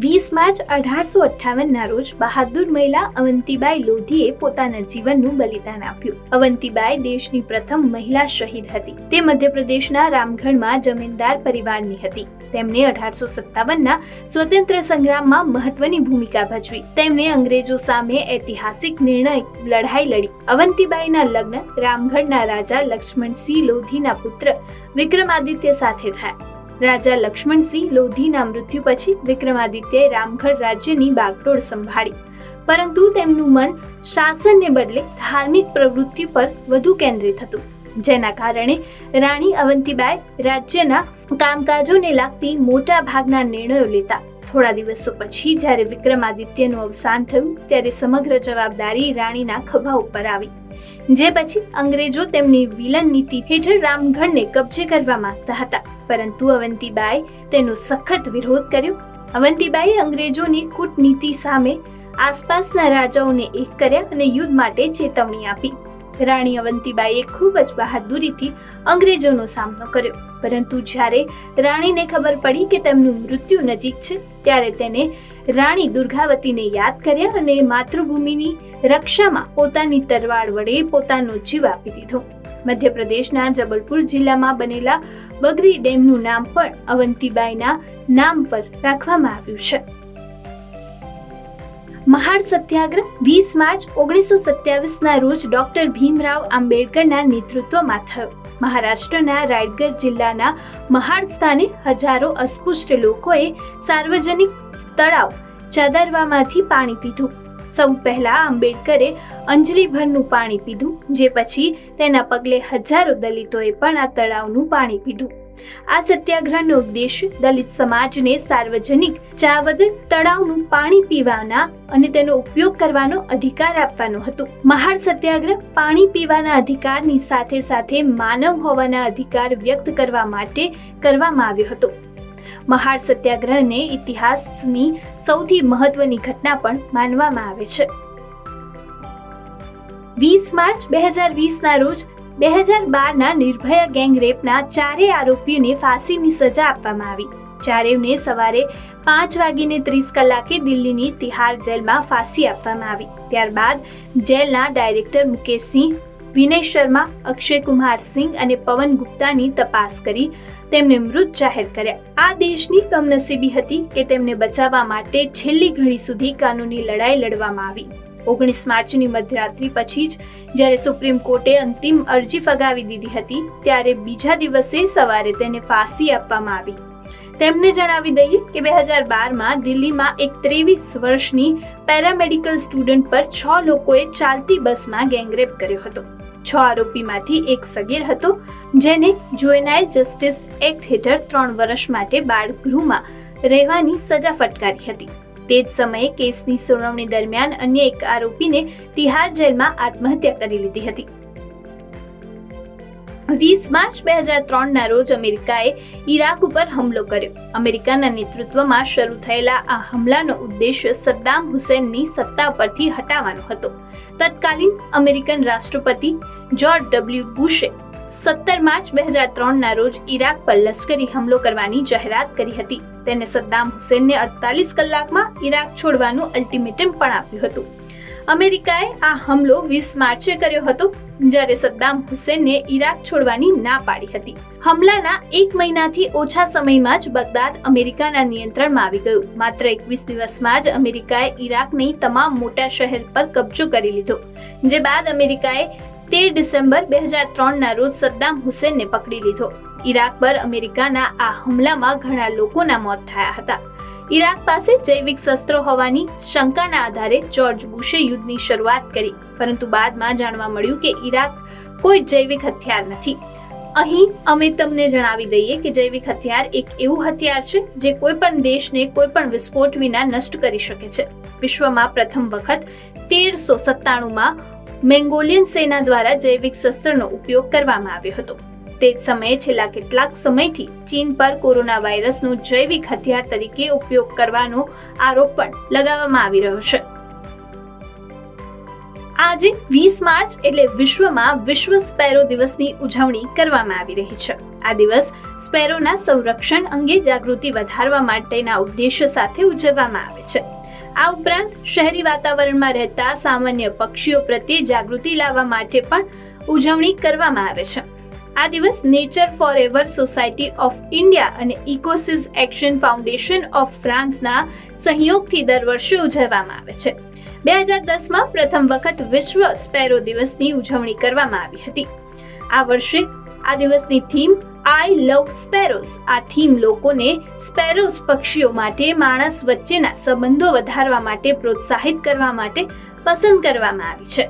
20 March 1858 રોજ બહાદુર મહિલા અવંતીબાઈ લોધીએ પોતાના જીવનનું બલિદાન આપ્યું. અવંતીબાઈ દેશની પ્રથમ મહિલા શહીદ હતી. તે મધ્યપ્રદેશના રામગઢમાં જમીનદાર પરિવારની હતી. તેમણે 1857ના સ્વતંત્ર સંગ્રામમાં મહત્વની ભૂમિકા ભજવી. તેમણે અંગ્રેજો સામે ઐતિહાસિક નિર્ણાયક લડાઈ લડી. અવંતીબાઈના લગ્ન રામગઢના રાજા લક્ષ્મણસિંહ લોધીના પુત્ર વિક્રમાદિત્ય સાથે થયા. રાજા લક્ષ્મણસિંહ લોધીના મૃત્યુ પછી વિક્રમાદિત્યએ રામગઢ રાજ્યની બાગડોળ સંભાળી, પરંતુ તેમનું મન શાસનને બદલે ધાર્મિક પ્રવૃત્તિ પર વધુ કેન્દ્રિત હતું, જેના કારણે રાણી અવંતીબાઈ રાજ્યના કામકાજોને લાગતી મોટા ભાગના નિર્ણયો લેતા. થોડા દિવસો પછી જ્યારે વિક્રમાદિત્યનું અવસાન થયું ત્યારે સમગ્ર જવાબદારી રાણીના ખભા ઉપર આવી, જે પછી અંગ્રેજો તેમની વિલન નીતિ હેઠળ રામગઢને કબજે કરવા માંગતા હતા, પરંતુ અવંતીબાઈ તેનો સખત વિરોધ કર્યો. અવંતીબાઈએ અંગ્રેજોની કૂટનીતિ સામે આસપાસના રાજાઓને એક કર્યા અને યુદ્ધ માટે ચેતવણી આપી. રાણી અવંતીબાઈએ ખૂબ જ બહાદુરીથી અંગ્રેજોનો સામનો કર્યો, પરંતુ જ્યારે રાણીને ખબર પડી કે તેમનું મૃત્યુ નજીક છે ત્યારે તેને રાણી દુર્ગાવતીને યાદ કર્યા અને માતૃભૂમિની રક્ષામાં પોતાની તરવાડ વડે પોતાનો જીવ આપી દીધો. મધ્યપ્રદેશના જબલપુર જિલ્લામાં બનેલા બગરી ડેમનું નામ પણ અવંતીબાઈના નામ પર રાખવામાં આવ્યું છે. મહાડ સત્યાગ્રહ 20 માર્ચ 1927ના રોજ ડોક્ટર ભીમરાવ આંબેડકરના નેતૃત્વમાં થયો. મહારાષ્ટ્રના રાયગઢ જિલ્લાના મહાડ સ્થાને હજારો અસ્પૃશ્ય લોકોએ સાર્વજનિક તળાવ ચાદરવામાંથી પાણી પીધું. સૌ પહેલા આંબેડકરે અંજલિભરનું પાણી પીધું, જે પછી તેના પગલે હજારો દલિતોએ પણ આ તળાવનું પાણી પીધું. આ સત્યાગ્રહનો ઉદ્દેશ દલિત સમાજને સાર્વજનિક ચાવદર તળાવનું પાણી પીવાના અને તેનો ઉપયોગ કરવાનો અધિકાર આપવાનો હતો. મહાડ સત્યાગ્રહ પાણી પીવાના અધિકારની સાથે સાથે માનવ હોવાના અધિકાર વ્યક્ત કરવા માટે કરવામાં આવ્યો હતો. મહાડ સત્યાગ્રહને ઇતિહાસની સૌથી મહત્વની ઘટના પણ માનવામાં આવે છે. 20 માર્ચ 2020ના રોજ 2012ના નિર્ભયા ગેંગ રેપના ચારેય આરોપીઓને ફાંસીની સજા આપવામાં આવી. ચારેયને સવારે 5:30 દિલ્હીની તિહાર જેલમાં ફાંસી આપવામાં આવી. ત્યારબાદ જેલના ડાયરેક્ટર મુકેશસિંહ, વિનય શર્મા, અક્ષય કુમાર સિંહ અને પવન ગુપ્તાની તપાસ કરી તેમને મૃત જાહેર કર્યા. આ દેશની કમનસીબી હતી કે તેમને બચાવવા માટે છેલ્લી ઘડી સુધી કાનૂની લડાઈ લડવામાં આવી. 19 માર્ચની મધરાત્રિ પછી જ જ્યારે સુપ્રીમ કોર્ટે અંતિમ અરજી ફગાવી દીધી હતી ત્યારે બીજા દિવસે સવારે તેને ફાંસી આપવામાં આવી. તેમને જણાવી દઈએ કે 2012માં દિલ્હીમાં એક 23 વર્ષની પેરામેડિકલ સ્ટુડન્ટ પર 6 લોકોએ ચાલતી બસમાં ગેંગરેપ કર્યો હતો. 6 આરોપીમાંથી એક સગીર હતો, જેને જુવેનાઇલ જસ્ટિસ એક્ટ હેઠળ 3 વર્ષ માટે બાળગૃહમાં રહેવાની સજા ફટકારી હતી. તે જ સમયે કેસની સુનાવણી દરમિયાન અન્ય એક આરોપીને તિહાર જેલમાં આત્મહત્યા કરી લીધી હતી. 20 માર્ચ 2003ના રોજ અમેરિકાએ ઈરાક ઉપર હુમલો કર્યો. અમેરિકાના નેતૃત્વમાં શરૂ થયેલા આ હુમલાનો ઉદ્દેશ્ય સદ્દામ હુસેનની સત્તા પરથી હટાવવાનો હતો. તત્કાલીન અમેરિકન રાષ્ટ્રપતિ જ્યોર્જ ડબલ્યુ બુશે 17 માર્ચ 2003ના રોજ ઈરાક પર લશ્કરી હુમલો કરવાની જાહેરાત કરી હતી. તેને સદ્દામ હુસેનને 48 કલાકમાં ઈરાક છોડવાનું અલ્ટિમેટમ પણ આપ્યું હતું. અમેરિકાએ આ હુમલો 20 માર્ચે કર્યો હતો, જ્યારે સદ્દામ હુસેનને ઈરાક છોડવાની ના પાડી હતી. હુમલાના 1 મહિનાથી ઓછા સમયમાં જ બગદાદ અમેરિકાના નિયંત્રણમાં આવી ગયું. માત્ર 21 દિવસમાં જ અમેરિકાએ ઈરાકની તમામ મોટા શહેર પર કબજો કરી લીધો, જે બાદ અમેરિકાએ 13 ડિસેમ્બર 2003ના રોજ સદ્દામ હુસેનને પકડી લીધો. ઈરાક પર અમેરિકાના આ હુમલામાં ઘણા લોકોના મોત થયા હતા. ઈરાક પાસે જૈવિક શસ્ત્રો હોવાની શંકાના આધારે જ્યોર્જ બુશે યુદ્ધની શરૂઆત કરી, પરંતુ બાદમાં જાણવા મળ્યું કે ઈરાક કોઈ જૈવિક હથિયાર નથી. અહીં અમે તમને જણાવી દઈએ કે જૈવિક હથિયાર એક એવું હથિયાર છે જે કોઈ પણ દેશને કોઈ પણ વિસ્ફોટ વિના નષ્ટ કરી શકે છે. વિશ્વમાં પ્રથમ વખત 1397માં મેંગોલિયન સેના દ્વારા જૈવિક શસ્ત્રનો ઉપયોગ કરવામાં આવ્યો હતો. તે જ સમયે છેલ્લા કેટલાક સમયથી ચીન પર કોરોના વાયરસનો જૈવિક હથિયાર તરીકે ઉપયોગ કરવાનો આરોપ પણ લગાવવામાં આવી રહ્યો છે. આજે 20 માર્ચ એટલે વિશ્વમાં વિશ્વ સ્પેરો દિવસની ઉજવણી કરવામાં આવી રહી છે. આ દિવસ સ્પેરોના સંરક્ષણ અંગે જાગૃતિ વધારવા માટેના ઉદ્દેશ્ય સાથે ઉજવવામાં આવે છે. આ ઉપરાંત શહેરી વાતાવરણમાં રહેતા સામાન્ય પક્ષીઓ પ્રત્યે જાગૃતિ લાવવા માટે પણ ઉજવણી કરવામાં આવે છે. આ દિવસ nature forever society of India અને ઇકોસિસ એક્શન ફાઉન્ડેશન ઓફ ફ્રાન્સના સહયોગથી દર વર્ષે ઉજવવામાં આવે છે. 2010માં પ્રથમ વખત વિશ્વ સ્પેરો દિવસની ઉજવણી કરવામાં આવી હતી. આ વર્ષે આ દિવસની થીમ આઈ લવ સ્પેરોઝ. આ થીમ લોકોને સ્પેરોઝ પક્ષીઓ માટે માણસ વચ્ચેના સંબંધો વધારવા માટે પ્રોત્સાહિત કરવા માટે પસંદ કરવામાં આવી છે.